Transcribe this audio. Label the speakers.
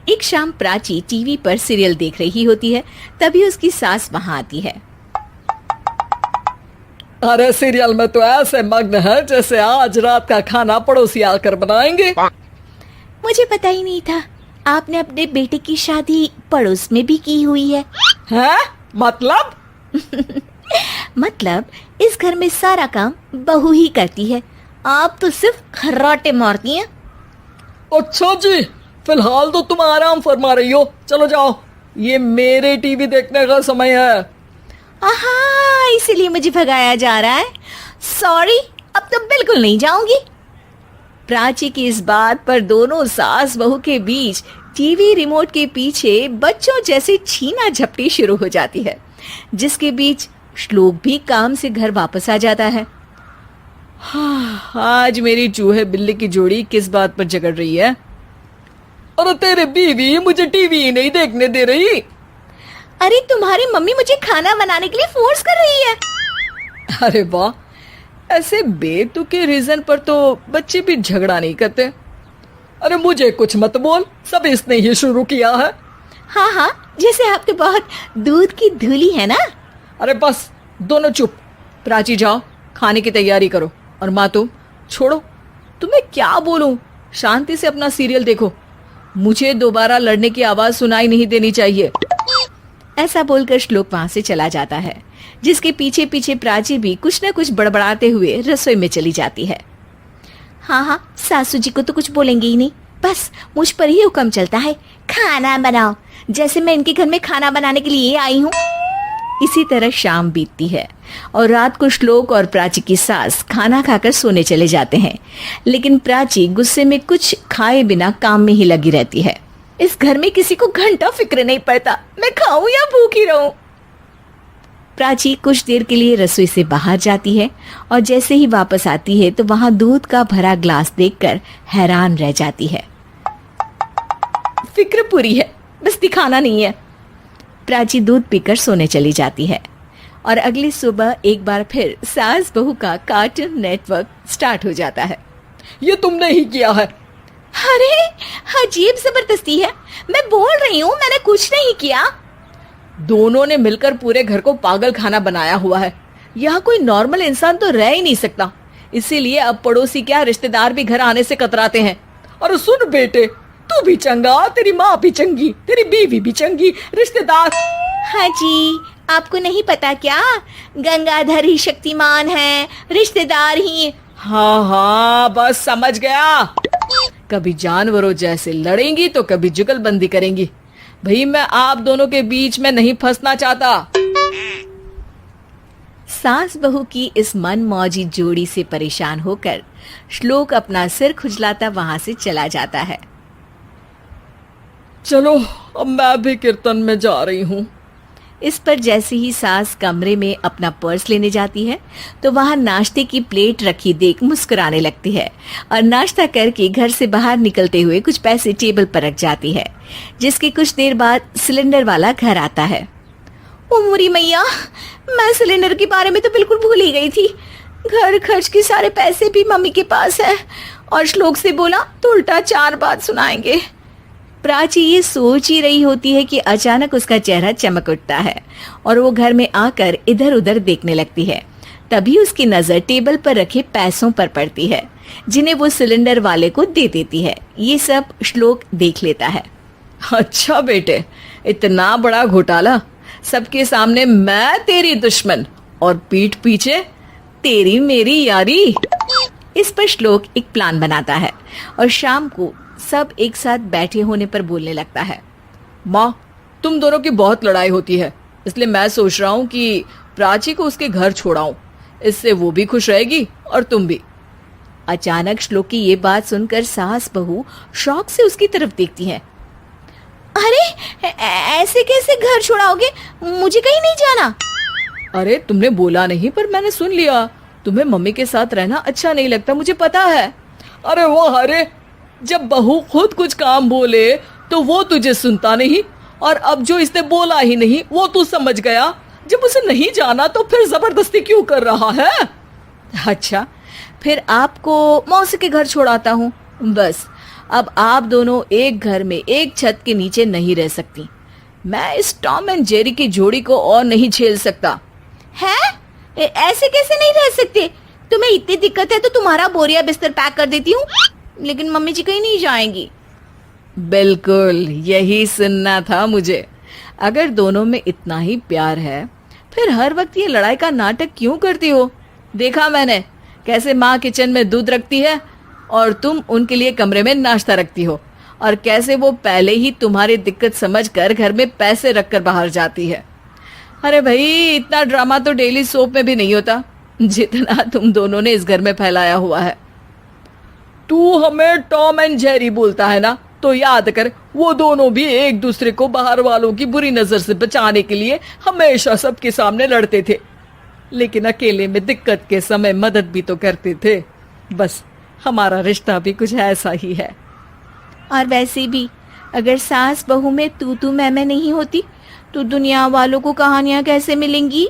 Speaker 1: एक शाम प्राची टीवी पर सीरियल देख रही होती है। तभी उसकी सास वहां आती है।
Speaker 2: अरे सीरियल में तो ऐसे मग्न है जैसे आज रात का खाना पड़ोसी आकर बनाएंगे।
Speaker 1: मुझे पता ही नहीं था आपने अपने बेटे की शादी पड़ोस में भी की हुई है।
Speaker 2: हैं? मतलब?
Speaker 1: मतलब इस घर में सारा काम बहू ही करती है, आप तो सिर्फ खर्राटे मारती हैं।
Speaker 2: अच्छा जी, फिलहाल तो तुम आराम फरमा रही हो, चलो जाओ, ये मेरे टीवी देखने का समय है।
Speaker 1: आहा, इसीलिए मुझे भगाया जा रहा है। सॉरी, अब तो बिल्कुल नहीं जाऊंगी। प्राची की इस बात पर दोनों सास बहू के बीच टीवी रिमोट के पीछे बच्चों जैसे छीना झपटी शुरू हो जाती है, जिसके बीच श्लोक भी काम से घर वापस आ जाता है।
Speaker 2: आज मेरी चूहे बिल्ली की जोड़ी किस बात पर झगड़ रही है? अरे तेरे बीवी मुझे टीवी ही नहीं देखने दे रही।
Speaker 1: अरे तुम्हारी मम्मी मुझे खाना बनाने के लिए फोर्स कर रही है।
Speaker 2: अरे वाह, ऐसे बेतुके रीजन पर तो बच्चे भी झगड़ा नहीं करते। अरे मुझे कुछ मत बोल, सब इसने ही शुरू किया है।
Speaker 1: हाँ हाँ, जैसे आपके बहुत दूध की धूली है ना।
Speaker 2: अरे बस, दोनों चुप। प्राची जाओ, खाने की तैयारी करो। और माँ तुम छोड़ो, तुम्हें क्या बोलूं, शांति से अपना सीरियल देखो, मुझे दोबारा लड़ने की आवाज सुनाई नहीं देनी चाहिए।
Speaker 1: ऐसा बोलकर श्लोक वहां से चला जाता है, जिसके पीछे पीछे प्राची भी कुछ न कुछ बड़बड़ाते हुए रसोई में चली जाती है। हाँ हाँ, सासू जी को तो कुछ बोलेंगे ही नहीं, बस मुझ पर ही हुक्म चलता है, खाना बनाओ, जैसे मैं इनके घर में खाना बनाने के लिए आई हूँ। इसी तरह शाम बीतती है और रात को श्लोक और प्राची की सास खाना खाकर सोने चले जाते हैं, लेकिन प्राची गुस्से में कुछ खाए बिना काम में ही लगी रहती है। इस घर में किसी को घंटा फिक्र नहीं पड़ता, मैं खाऊं या भूखी रहूं। प्राची कुछ देर के लिए रसोई से बाहर जाती है और जैसे ही वापस आती है तो वहां दूध का भरा ग्लास देखकर हैरान रह जाती है। फिक्र पूरी है, बस दिखाना नहीं है। प्राची दूध पीकर सोने चली जाती है और अगली सुबह एक बार फिर सास बहू का कार्टून नेटवर्क स्टार्ट हो जाता है।
Speaker 2: ये तुमने ही किया है।
Speaker 1: अरे अजीब जबरदस्ती है, मैं बोल रही हूँ मैंने कुछ नहीं किया।
Speaker 2: दोनों ने मिलकर पूरे घर को पागल खाना बनाया हुआ है। यहाँ कोई नॉर्मल इंसान तो रह ही नहीं सकता, इसीलिए अब पड़ोसी क्या रिश्तेदार भी घर आने से कतराते हैं। और सुन बेटे, तू भी चंगा, तेरी माँ भी चंगी, तेरी बीवी भी चंगी, रिश्तेदार।
Speaker 1: हाँ जी, आपको नहीं पता क्या, गंगाधर ही शक्तिमान है, रिश्तेदार ही।
Speaker 2: हाँ हाँ, बस समझ गया। कभी जानवरों जैसे लड़ेंगी तो कभी जुगलबंदी करेंगी। भाई मैं आप दोनों के बीच में नहीं फंसना चाहता।
Speaker 1: सास बहू की इस मन मौजी जोड़ी से परेशान होकर श्लोक अपना सिर खुजलाता वहां से चला जाता है।
Speaker 2: चलो अब मैं भी कीर्तन में जा रही हूँ।
Speaker 1: इस पर जैसे ही सास कमरे में अपना पर्स लेने जाती है तो वहां नाश्ते की प्लेट रखी देख मुस्कुराने लगती है और नाश्ता करके घर से बाहर निकलते हुए कुछ पैसे टेबल पर रख जाती है, जिसके कुछ देर बाद सिलेंडर वाला घर आता है। ओ मोरी मैया, मैं सिलेंडर के बारे में तो बिल्कुल भूल ही गई थी। घर खर्च के सारे पैसे भी मम्मी के पास है और श्लोक से बोला तो उल्टा 4 बात सुनाएंगे। प्राची ये सोच ही रही होती है कि अचानक उसका चेहरा चमक उठता है और वो घर में आकर इधर उधर देखने लगती है। तभी उसकी नजर टेबल पर रखे पैसों पर पड़ती है, जिन्हें वो सिलेंडर वाले को दे देती है। ये सब श्लोक देख लेता है।
Speaker 2: अच्छा बेटे, इतना बड़ा घोटाला, सबके सामने मैं तेरी दुश्मन और पीठ पीछे तेरी मेरी यारी। इस पर श्लोक एक प्लान बनाता है और शाम को सब एक साथ बैठे होने पर बोलने लगता है। माँ, तुम दोनों की बहुत लड़ाई होती है, इसलिए मैं सोच रहा हूँ कि प्राची को उसके घर छोड़ाऊं, इससे वो भी खुश रहेगी और तुम भी।
Speaker 1: अचानक श्लोक की ये बात सुनकर सास बहू शौक से उसकी तरफ देखती हैं। अरे ऐसे कैसे घर छोड़ाओगे, मुझे कहीं नहीं जाना।
Speaker 2: अरे तुमने बोला नहीं पर मैंने सुन लिया, तुम्हें मम्मी के साथ रहना अच्छा नहीं लगता, मुझे पता है। अरे वो, अरे जब बहू खुद कुछ काम बोले तो वो तुझे सुनता नहीं, और अब जो इसने बोला ही नहीं वो तू समझ गया। जब उसे नहीं जाना तो फिर जबरदस्ती क्यों कर रहा है?
Speaker 1: अच्छा, फिर आपको मौसी के घर छोड़ाता हूँ, बस
Speaker 2: अब आप दोनों एक घर में एक छत के नीचे नहीं रह सकती। मैं इस टॉम एंड जेरी की जोड़ी को और नहीं झेल सकता।
Speaker 1: है? ऐसे कैसे नहीं रह सकते? तुम्हें इतनी दिक्कत है तो तुम्हारा बोरिया बिस्तर पैक कर देती हूँ, लेकिन मम्मी जी कहीं नहीं जाएंगी।
Speaker 2: बिल्कुल यही सुनना था मुझे। अगर दोनों में इतना ही प्यार है फिर हर वक्त ये लड़ाई का नाटक क्यों करती हो? देखा मैंने कैसे माँ किचन में दूध रखती है और तुम उनके लिए कमरे में नाश्ता रखती हो, और कैसे वो पहले ही तुम्हारी दिक्कत समझकर घर में पैसे रखकर बाहर जाती है। अरे भाई, इतना ड्रामा तो डेली सोप में भी नहीं होता जितना तुम दोनों ने इस घर में फैलाया हुआ है। तू हमें टॉम एंड जेरी बोलता है ना, तो याद कर वो दोनों भी एक दूसरे को बाहर वालों की बुरी नजर से बचाने के लिए हमेशा सबके सामने लड़ते थे, लेकिन अकेले में दिक्कत के समय मदद भी तो करते थे। बस हमारा रिश्ता भी कुछ ऐसा ही है।
Speaker 1: और वैसे भी अगर सास बहू में तू मैं नहीं होती तो दुनिया वालों को कहानियां कैसे मिलेंगी?